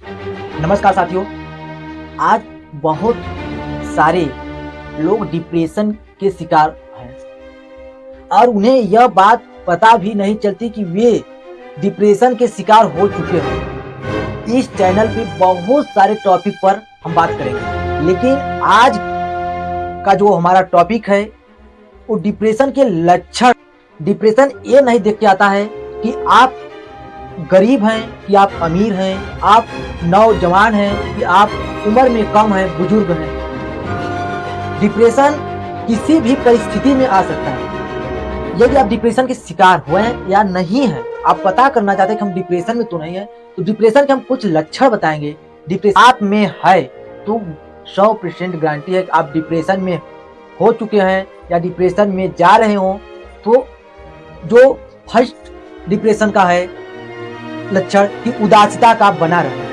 नमस्कार साथियों। आज बहुत सारे लोग डिप्रेशन के शिकार हैं और उन्हें यह बात पता भी नहीं चलती कि वे डिप्रेशन के शिकार हो चुके हैं। इस चैनल पे बहुत सारे टॉपिक पर हम बात करेंगे, लेकिन आज का जो हमारा टॉपिक है वो डिप्रेशन के लक्षण। डिप्रेशन ये नहीं देख के आता है कि आप गरीब हैं कि आप अमीर हैं, आप नौजवान हैं कि आप उम्र में कम हैं, बुजुर्ग हैं। डिप्रेशन किसी भी परिस्थिति में आ सकता है। यदि आप डिप्रेशन के शिकार हुए हैं या नहीं हैं, आप पता करना चाहते हैं कि हम डिप्रेशन में तो नहीं है, तो डिप्रेशन के हम कुछ लक्षण बताएंगे। डिप्रेशन आप में है तो 100% गारंटी है कि आप डिप्रेशन में हो चुके हैं या डिप्रेशन में जा रहे हो। तो जो फर्स्ट डिप्रेशन का है लक्षण कि उदासीता का बना रहना।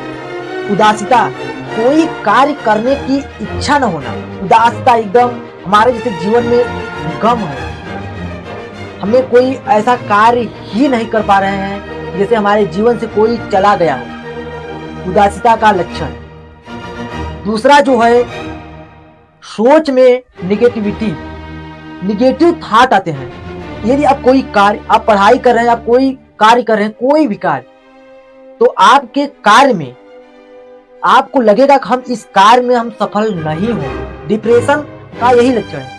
उदासीता, कोई कार्य करने की इच्छा न होना। उदासीता एकदम हमारे जैसे जीवन में गम है, हमें कोई ऐसा कार्य ही नहीं कर पा रहे हैं जैसे हमारे जीवन से कोई चला गया हो। उदासीता का लक्षण। दूसरा जो है सोच में निगेटिविटी, निगेटिव थॉट आते हैं। यदि आप कोई कार्य, आप पढ़ाई कर रहे हैं, आप कोई कार्य कर रहे हैं, कोई भी कार्य, तो आपके कार्य में आपको लगेगा कि हम इस कार्य में हम सफल नहीं हो। डिप्रेशन का यही लक्षण है।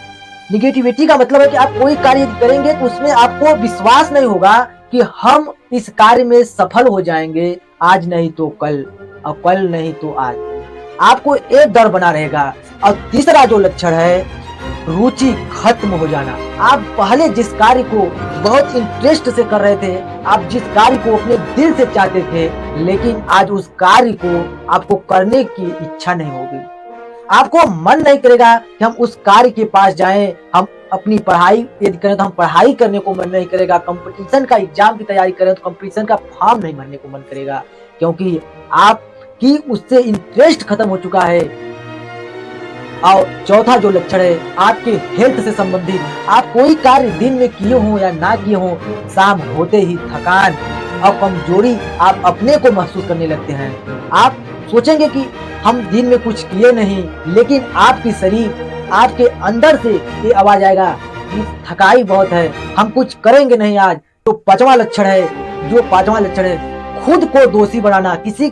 निगेटिविटी का मतलब है कि आप कोई कार्य करेंगे तो उसमें आपको विश्वास नहीं होगा कि हम इस कार्य में सफल हो जाएंगे, आज नहीं तो कल और कल नहीं तो आज। आपको एक डर बना रहेगा। और तीसरा जो लक्षण है रुचि खत्म हो जाना। आप पहले जिस कार्य को बहुत इंटरेस्ट से कर रहे थे, आप जिस कार्य को अपने दिल से चाहते थे, लेकिन आज उस कार्य को आपको करने की इच्छा नहीं होगी। आपको मन नहीं करेगा कि हम उस कार्य के पास जाएं। हम अपनी पढ़ाई यदि करें तो हम पढ़ाई करने को मन नहीं करेगा। कंपटीशन का एग्जाम की तैयारी करें तो कंपटीशन का फॉर्म नहीं भरने को मन करेगा, क्योंकि आपकी उससे इंटरेस्ट खत्म हो चुका है। और चौथा जो लक्षण है आपके हेल्थ से संबंधित। आप कोई कार्य दिन में किए हो या ना किए हो, शाम होते ही थकान और कमजोरी आप अपने को महसूस करने लगते हैं। आप सोचेंगे कि हम दिन में कुछ किए नहीं, लेकिन आपकी शरीर, आपके अंदर से ये आवाज आएगा कि थकाई बहुत है, हम कुछ करेंगे नहीं आज। तो पांचवा लक्षण है खुद को दोषी बनाना। किसी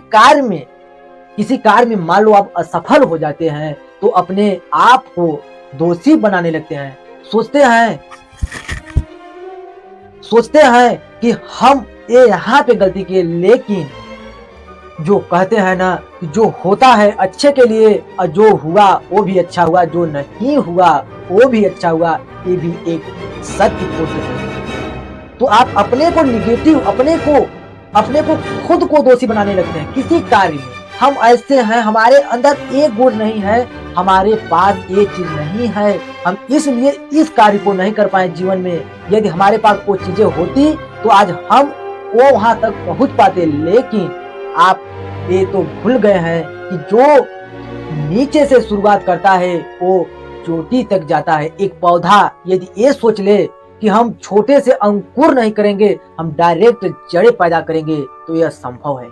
कार्य में मान लो आप असफल हो जाते हैं तो अपने आप को दोषी बनाने लगते हैं। सोचते हैं कि हम ये यहाँ पे गलती किए, लेकिन जो कहते हैं ना कि जो होता है अच्छे के लिए और जो हुआ वो भी अच्छा हुआ, जो नहीं हुआ वो भी अच्छा हुआ, ये भी एक सत्य होता है। तो आप अपने को निगेटिव, अपने को खुद को दोषी बनाने लगते हैं किसी कार्य में। हम ऐसे हैं, हमारे अंदर एक गुण नहीं है, हमारे पास एक चीज नहीं है, हम इसलिए इस कार्य को नहीं कर पाए जीवन में। यदि हमारे पास वो चीजें होती तो आज हम वो वहां तक पहुंच पाते। लेकिन आप ये तो भूल गए हैं कि जो नीचे से शुरुआत करता है वो चोटी तक जाता है। एक पौधा यदि ये सोच ले कि हम छोटे से अंकुर नहीं करेंगे, हम डायरेक्ट जड़ें पैदा करेंगे, तो यह संभव है।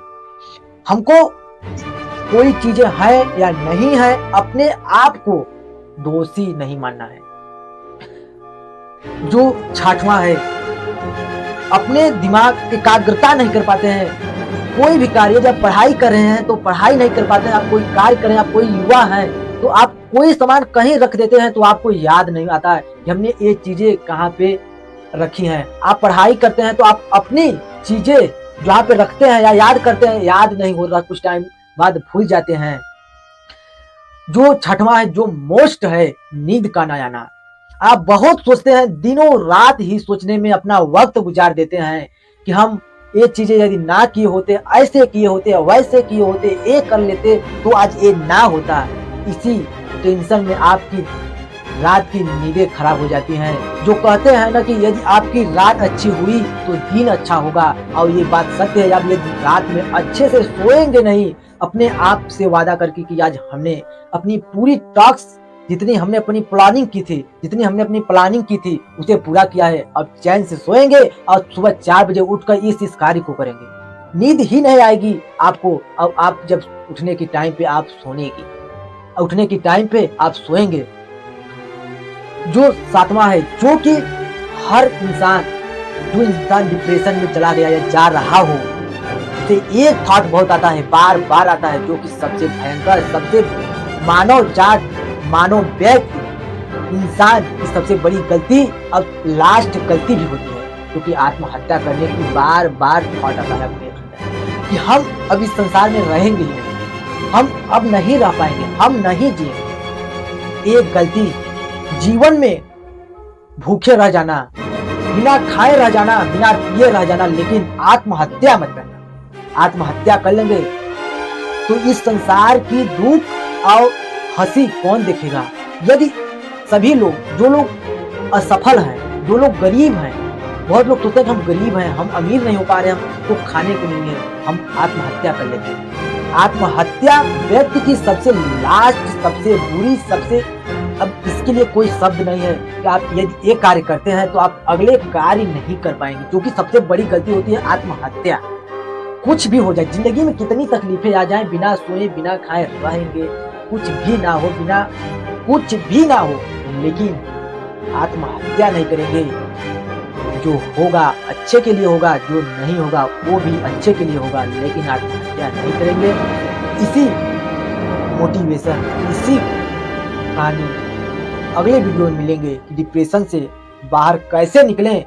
हमको कोई चीजें है या नहीं है, अपने आप को दोषी नहीं मानना है। जो छठवां है, अपने दिमाग एकाग्रता नहीं कर पाते हैं। कोई भी कार्य, जब पढ़ाई कर रहे हैं तो पढ़ाई नहीं कर पाते हैं। आप कोई कार्य करें, आप कोई युवा हैं तो आप कोई सामान कहीं रख देते हैं तो आपको याद नहीं आता है कि हमने ये चीजें कहाँ पे रखी हैं। आप पढ़ाई करते हैं तो आप अपनी चीजें जहाँ पे रखते हैं या याद करते हैं, याद नहीं हो रहा, कुछ टाइम बाद भूल जाते हैं। जो छठवां है, जो मोस्ट है, नींद का ना आना। आप बहुत सोचते हैं, दिनों रात ही सोचने में अपना वक्त गुजार देते हैं कि हम ये चीजें यदि ना किए होते, ऐसे किए होते, वैसे किए होते, ये कर लेते तो आज ये ना होता। इसी टेंशन में आपकी रात की नींदें खराब हो जाती हैं। जो कहते हैं ना कि यदि आपकी रात अच्छी हुई तो दिन अच्छा होगा, और ये बात सत्य है। आप यदि रात में अच्छे से सोएंगे नहीं, अपने आप से वादा करके कि आज हमने अपनी पूरी टास्क, जितनी हमने अपनी प्लानिंग की थी उसे पूरा किया है, अब चैन से सोएंगे और सुबह 4 बजे उठकर इस कार्य को करेंगे। नींद ही नहीं आएगी आपको। अब आप जब उठने की टाइम पे आप सोने की, उठने की टाइम पे आप सोएंगे। जो सातवां है, जो कि हर इंसान, जो इंसान डिप्रेशन में चला गया या जा रहा हो, उसे एक थॉट बहुत आता है, बार बार आता है, जो कि सबसे भयंकर, सबसे मानव जात, मानव व्यक्ति, इंसान की सबसे बड़ी गलती अब लास्ट गलती भी होती है, क्योंकि आत्महत्या करने की बार बार थॉट आता है अपने अंदर कि हम अब इस संसार में रहेंगे ही नहीं, हम अब नहीं रह पाएंगे, हम नहीं जिएंगे। एक गलती जीवन में भूखे रह जाना, बिना खाए रह जाना, बिना पिए रह जाना, लेकिन आत्महत्या मत करना। आत्महत्या कर लेंगे तो इस संसार की दुख और हंसी कौन देखेगा? यदि सभी लोग, जो लोग असफल हैं, जो लोग गरीब हैं, बहुत लोग सोचते हैं कि हम गरीब हैं, हम अमीर नहीं हो पा रहे, हमको खाने को नहीं है, हम आत्महत्या कर लेते हैं। आत्महत्या व्यक्ति की सबसे लास्ट, सबसे बुरी, सबसे, अब इसके लिए कोई शब्द नहीं है कि आप यदि एक कार्य करते हैं तो आप अगले कार्य नहीं कर पाएंगे, जो कि सबसे बड़ी गलती होती है आत्महत्या। कुछ भी हो जाए जिंदगी में, कितनी तकलीफें आ जाएं, बिना सोए बिना खाए रहेंगे, कुछ भी ना हो, बिना कुछ भी ना हो, लेकिन आत्महत्या नहीं करेंगे। जो होगा अच्छे के लिए होगा, जो नहीं होगा वो भी अच्छे के लिए होगा, लेकिन आत्महत्या नहीं करेंगे। इसी मोटिवेशन, इसी कहानी अगले वीडियो में मिलेंगे कि डिप्रेशन से बाहर कैसे निकलें।